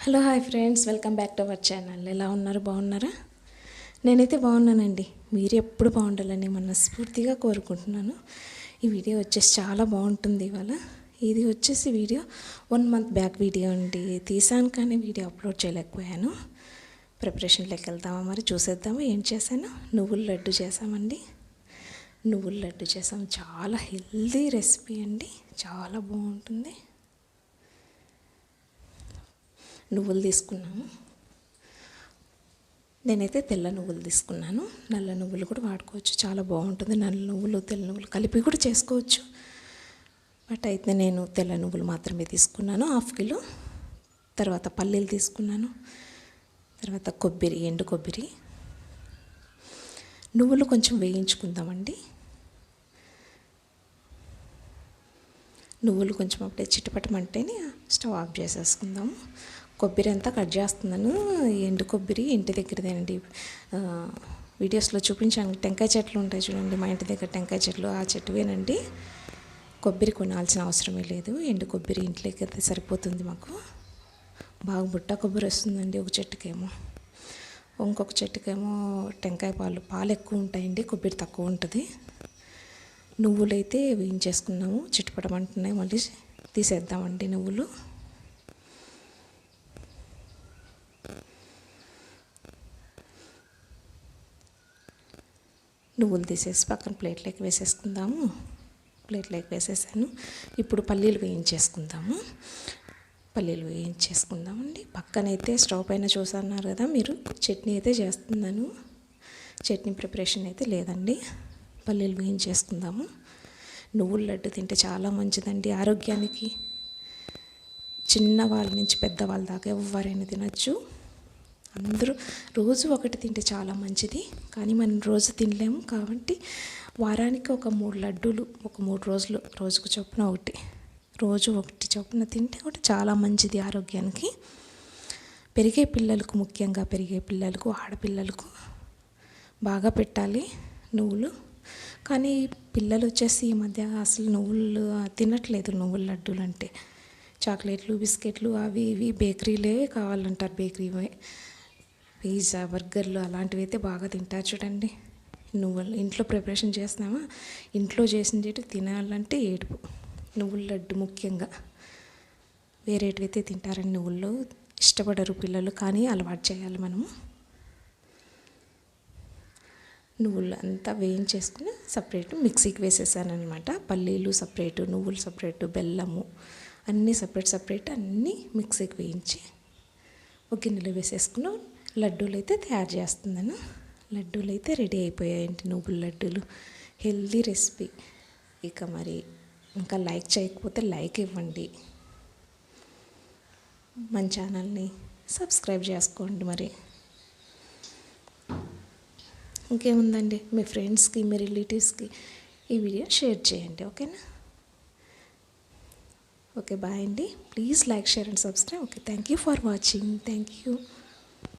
Hello hi friends, welcome back to our channel. ఎలా ఉన్నారు? బాగున్నారా? నేనైతే బాగున్నానండి. మీరు ఎప్పుడు బాగుండాలని మనస్ఫూర్తిగా కోరుకుంటున్నాను. ఈ వీడియో వచ్చేసి చాలా బాగుంటుంది. ఇవాళ ఇది వచ్చేసి వీడియో 1 మంత్ బ్యాక్ వీడియో అండి. తీసాను కానీ వీడియో అప్లోడ్ చేయలేకపోయాను. ప్రిపరేషన్లోకి వెళ్దామా, మరి చూసేద్దాము. ఏం చేశాను? నువ్వుల లడ్డు చేసామండి. నువ్వుల లడ్డు చేసాం. చాలా హెల్దీ రెసిపీ అండి, చాలా బాగుంటుంది. నువ్వులు తీసుకున్నాము. నేనైతే తెల్ల నువ్వులు తీసుకున్నాను. నల్ల నువ్వులు కూడా వాడుకోవచ్చు, చాలా బాగుంటుంది. నల్ల నువ్వులు తెల్ల నువ్వులు కలిపి కూడా చేసుకోవచ్చు. బట్ అయితే నేను తెల్ల నువ్వులు మాత్రమే తీసుకున్నాను, 1/2 కిలో. తర్వాత పల్లీలు తీసుకున్నాను. తర్వాత కొబ్బరి, ఎండు కొబ్బరి. నువ్వులు కొంచెం వేయించుకుందామండి. నువ్వులు కొంచెం అప్పుడే చిటపటమంటేనే స్టవ్ ఆఫ్ చేసేసుకుందాము. కొబ్బరి అంతా కట్ చేస్తున్నాను. ఎండు కొబ్బరి ఇంటి దగ్గరదేనండి. వీడియోస్లో చూపించాను. టెంకాయ చెట్లు ఉంటాయి చూడండి, మా ఇంటి దగ్గర టెంకాయ చెట్లు, ఆ చెట్టువేనండి. కొబ్బరి కొనాల్సిన అవసరమే లేదు. ఎండు కొబ్బరి ఇంట్లోకి అయితే సరిపోతుంది మాకు. బాగా బుట్ట కొబ్బరి వస్తుందండి ఒక చెట్టుకేమో. ఇంకొక చెట్టుకేమో టెంకాయ పాలు ఎక్కువ ఉంటాయండి, కొబ్బరి తక్కువ ఉంటుంది. నువ్వులు అయితే వేయించేసుకున్నాము. చిటపటమంటున్నాయి, మళ్ళీ తీసేద్దామండి నువ్వులు. నువ్వులు తీసేసి పక్కన ప్లేట్లోకి వేసేసుకుందాము. ప్లేట్లోకి వేసేసాను. ఇప్పుడు పల్లీలు వేయించేసుకుందాము. పల్లీలు వేయించేసుకుందామండి. పక్కనైతే స్టవ్ పైన చూసన్నారు కదా మీరు, చట్నీ అయితే చేస్తున్నాను. చట్నీ ప్రిపరేషన్ అయితే లేదండి. పల్లీలు వేయించేసుకుందాము. నువ్వుల లడ్డు తింటే చాలా మంచిదండి ఆరోగ్యానికి. చిన్నవాళ్ళ నుంచి పెద్దవాళ్ళ దాకా ఎవరైనా తినచ్చు. అందరూ రోజు ఒకటి తింటే చాలా మంచిది, కానీ మనం రోజు తినలేము. కాబట్టి వారానికి ఒక 3 లడ్డూలు, ఒక 3 రోజులు, రోజుకు చొప్పున ఒకటి, రోజు ఒకటి చొప్పున తింటే కూడా చాలా మంచిది ఆరోగ్యానికి. పెరిగే పిల్లలకు, ముఖ్యంగా పెరిగే పిల్లలకు, ఆడపిల్లలకు బాగా పెట్టాలి నువ్వులు. కానీ పిల్లలు వచ్చేసి ఈ మధ్య అసలు నువ్వులు తినట్లేదు. నువ్వుల లడ్డూలు అంటే చాక్లెట్లు, బిస్కెట్లు, అవి ఇవి బేకరీలే కావాలంటారు. బేకరీవే, పిజ్జా, బర్గర్లు అలాంటివి అయితే బాగా తింటారు చూడండి. నువ్వులు ఇంట్లో ప్రిపరేషన్ చేస్తున్నామా, ఇంట్లో చేసింది తినాలంటే ఏడుపు. నువ్వుల లడ్డు ముఖ్యంగా. వేరేటివైతే తింటారని నువ్వుల్లో ఇష్టపడరు పిల్లలు, కానీ అలవాటు చేయాలి మనము. నువ్వులు అంతా వేయించేసుకుని సపరేట్ మిక్సీకి వేసేసాను అనమాట. పల్లీలు సపరేటు, నువ్వులు సపరేటు, బెల్లము అన్నీ సపరేట్ అన్నీ మిక్సీకి వేయించి ఒక గిన్నెలో వేసేసుకున్నాం. లడ్డూలు అయితే తయారు చేస్తున్నాను. లడ్డూలు అయితే రెడీ అయిపోయాయండి, నువ్వుల లడ్డూలు. Healthy recipe. ఇక మరి ఇంకా లైక్ చేయకపోతే లైక్ ఇవ్వండి. మన ఛానల్ని సబ్స్క్రైబ్ చేసుకోండి. మరి ఇంకేముందండి, మీ ఫ్రెండ్స్కి, మీ రిలేటివ్స్కి ఈ వీడియో షేర్ చేయండి. ఓకేనా? ఓకే, బాయ్ అండి. Please like, share and subscribe. Okay, thank you for watching. Thank you.